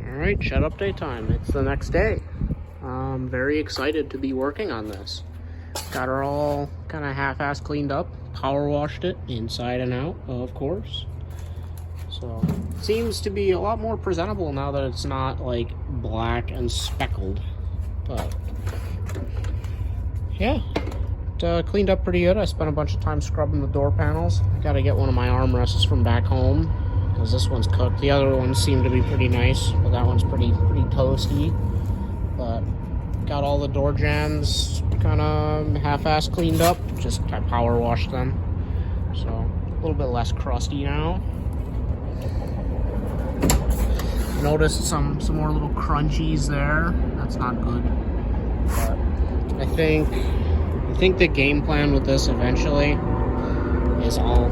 Alright, shed update time. It's the next day. I'm very excited to be working on this. Got her all kind of half-ass cleaned up. Power washed it inside and out, of course. So, it seems to be a lot more presentable now that it's not like black and speckled. But, yeah. It cleaned up pretty good. I spent a bunch of time scrubbing the door panels. Gotta get one of my armrests from back home, because this one's cooked. The other ones seem to be pretty nice, but that one's pretty toasty. But got all the door jambs kind of half-ass cleaned up. Just I power washed them, so a little bit less crusty now. Noticed some more little crunchies there. That's not good. But I think the game plan with this eventually is I'll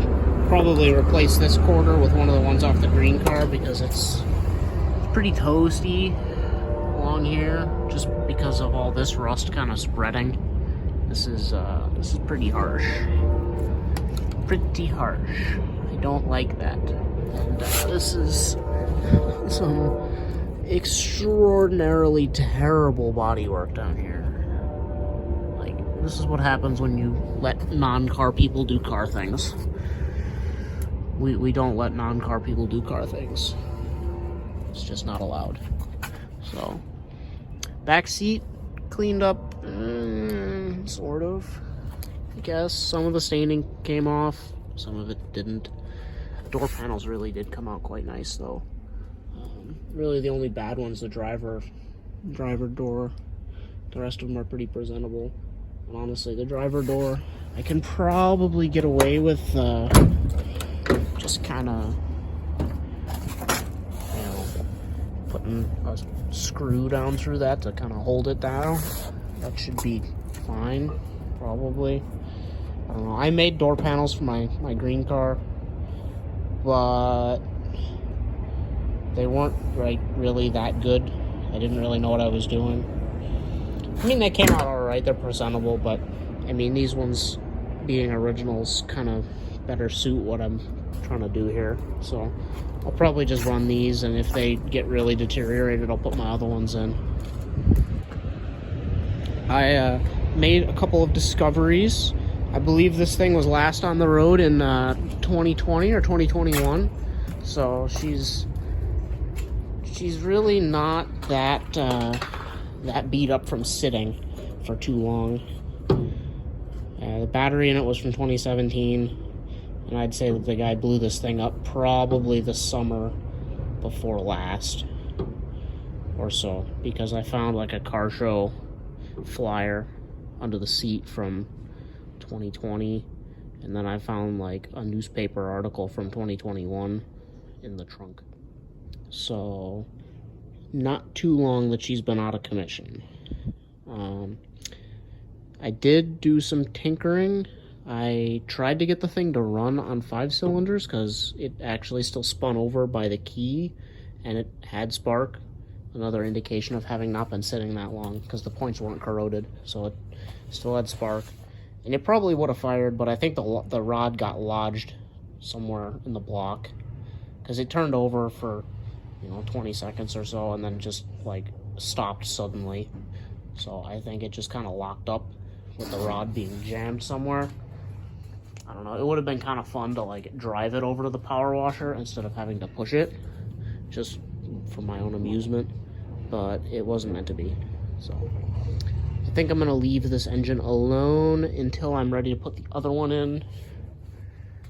probably replace this quarter with one of the ones off the green car, because it's pretty toasty along here just because of all this rust kind of spreading. This is pretty harsh. Pretty harsh. I don't like that. And this is some extraordinarily terrible body work down here. Like, this is what happens when you let non-car people do car things. We don't let non-car people do car things. It's just not allowed. So, back seat cleaned up, sort of, I guess. Some of the staining came off, some of it didn't. Door panels really did come out quite nice, though. Really, the only bad one's the driver door. The rest of them are pretty presentable. And honestly, the driver door, I can probably get away with just kind of, you know, putting a screw down through that to kind of hold it down. That should be fine, probably. I don't know. I made door panels for my green car, but they weren't really that good. I didn't really know what I was doing. I mean, they came out alright. They're presentable, but I mean, these ones being originals kind of better suit what I'm trying to do here. So I'll probably just run these, and if they get really deteriorated, I'll put my other ones in. I made a couple of discoveries. I believe this thing was last on the road in 2020 or 2021. So she's really not that beat up from sitting for too long. The battery in it was from 2017, and I'd say that the guy blew this thing up probably the summer before last or so, because I found like a car show flyer under the seat from 2020, and then I found like a newspaper article from 2021 in the trunk. So not too long that she's been out of commission. I did do some tinkering. I tried to get the thing to run on 5 cylinders because it actually still spun over by the key, and it had spark, another indication of having not been sitting that long, because the points weren't corroded, so it still had spark. And it probably would have fired, but I think the rod got lodged somewhere in the block, because it turned over for 20 seconds or so, and then just like stopped suddenly. So I think it just kind of locked up with the rod being jammed somewhere. I don't know. It would have been kind of fun to like drive it over to the power washer instead of having to push it, just for my own amusement. But it wasn't meant to be. So I think I'm gonna leave this engine alone until I'm ready to put the other one in,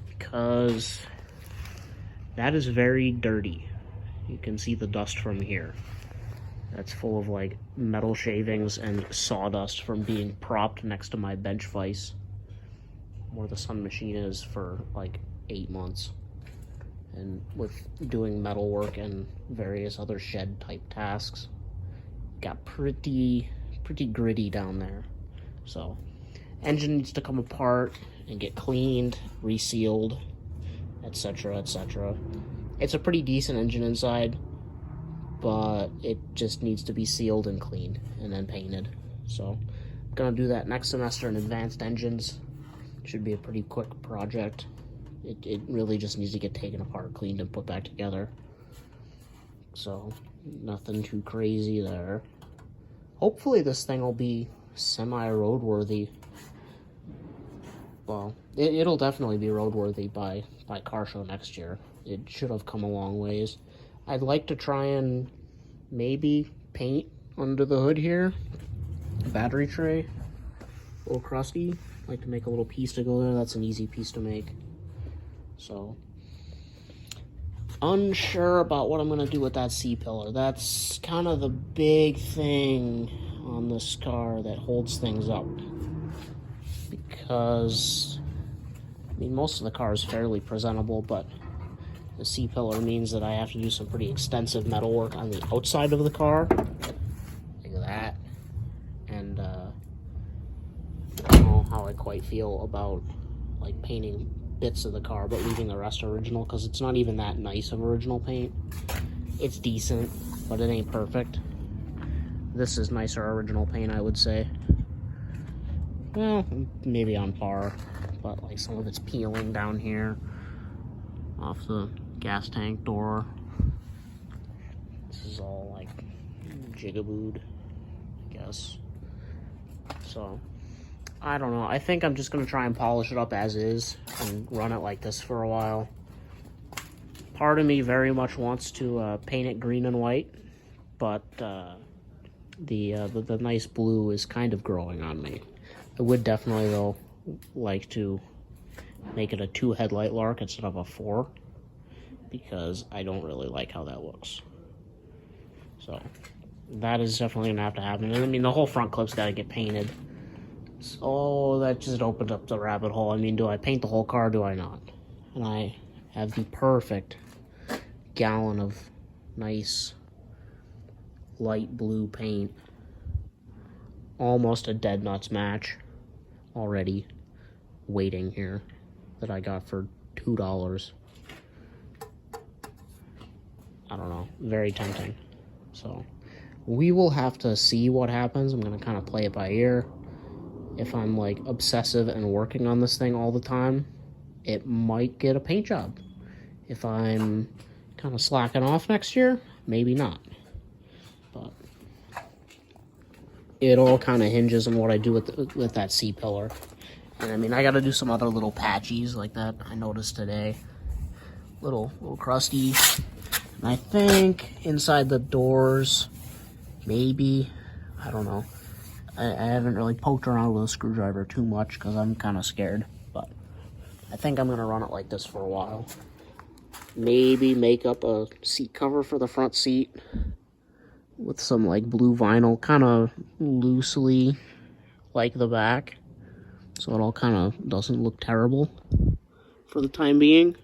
because that is very dirty. You can see the dust from here. That's full of like metal shavings and sawdust from being propped next to my bench vise, where the Sun machine is, for like 8 months. And with doing metal work and various other shed type tasks, got pretty gritty down there. So engine needs to come apart and get cleaned, resealed, etc., etc. It's a pretty decent engine inside, but it just needs to be sealed and cleaned and then painted. So I'm gonna do that next semester in advanced engines. Should be a pretty quick project. It really just needs to get taken apart, cleaned, and put back together. so nothing too crazy there. Hopefully this thing will be semi-roadworthy. Well, it'll definitely be roadworthy by car show next year. It should have come a long ways. I'd like to try and maybe paint under the hood here. Battery tray, a little crusty. Like to make a little piece to go there. That's an easy piece to make. So, unsure about what I'm going to do with that C-pillar. That's kind of the big thing on this car that holds things up. Because, I mean, most of the car is fairly presentable, but the C-pillar means that I have to do some pretty extensive metal work on the outside of the car. Like that. And, I don't know how I quite feel about, like, painting bits of the car, but leaving the rest original, because it's not even that nice of original paint. It's decent, but it ain't perfect. This is nicer original paint, I would say. Well, maybe on par, but like some of it's peeling down here off the gas tank door. This is all like jigabooed, I guess. So, I don't know. I think I'm just going to try and polish it up as is and run it like this for a while. Part of me very much wants to paint it green and white, but the nice blue is kind of growing on me. I would definitely, though, like to make it a 2 headlight Lark instead of a 4, because I don't really like how that looks. So, that is definitely going to have to happen. And I mean, the whole front clip's got to get painted. So, that just opened up the rabbit hole. I mean, do I paint the whole car or do I not? And I have the perfect gallon of nice light blue paint. Almost a dead nuts match already waiting here that I got for $2. I don't know, very tempting. So we will have to see what happens. I'm gonna kind of play it by ear. If I'm like obsessive and working on this thing all the time, it might get a paint job. If I'm kind of slacking off next year, maybe not. But it all kind of hinges on what I do with that C-pillar. And I mean, I got to do some other little patchies like that I noticed today. Little crusty. And I think inside the doors, maybe, I don't know. I haven't really poked around with a screwdriver too much because I'm kind of scared. But I think I'm going to run it like this for a while. Maybe make up a seat cover for the front seat with some like blue vinyl, kind of loosely like the back, so it all kind of doesn't look terrible for the time being.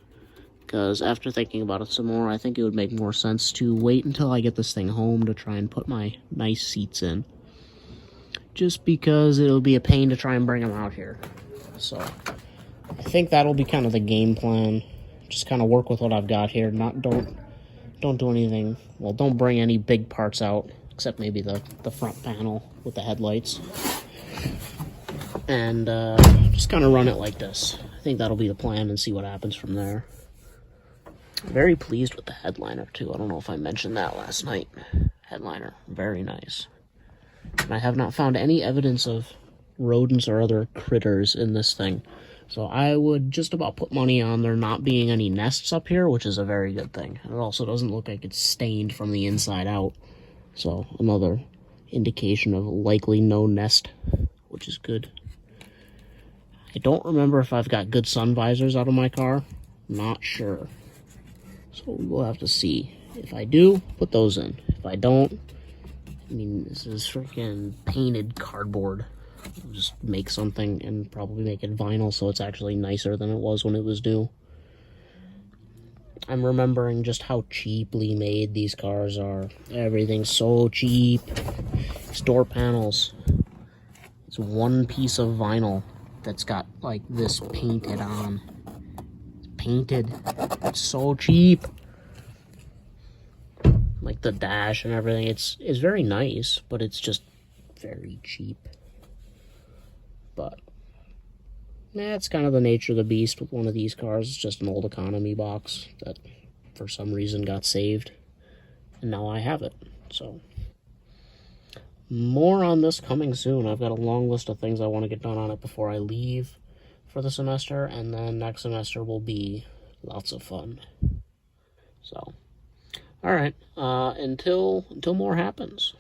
Because after thinking about it some more, I think it would make more sense to wait until I get this thing home to try and put my nice seats in. Just because it'll be a pain to try and bring them out here. So I think that'll be kind of the game plan. Just kind of work with what I've got here. Don't do anything. Well, don't bring any big parts out, except maybe the front panel with the headlights. And just kind of run it like this. I think that'll be the plan and see what happens from there. Very pleased with the headliner, too. I don't know if I mentioned that last night. Headliner, very nice. And I have not found any evidence of rodents or other critters in this thing. So I would just about put money on there not being any nests up here, which is a very good thing. And it also doesn't look like it's stained from the inside out. So another indication of likely no nest, which is good. I don't remember if I've got good sun visors out of my car. Not sure. So we'll have to see. If I do, put those in. If I don't, I mean, this is freaking painted cardboard. I'll just make something and probably make it vinyl so it's actually nicer than it was when it was new. I'm remembering just how cheaply made these cars are. Everything's so cheap. These door panels. It's one piece of vinyl that's got like this painted on. It's painted. It's so cheap. Like the dash and everything. It's very nice, but it's just very cheap. But that's kind of the nature of the beast with one of these cars. It's just an old economy box that for some reason got saved. and now I have it. So more on this coming soon. I've got a long list of things I want to get done on it before I leave for the semester, and then next semester will be lots of fun. So, all right. Until more happens.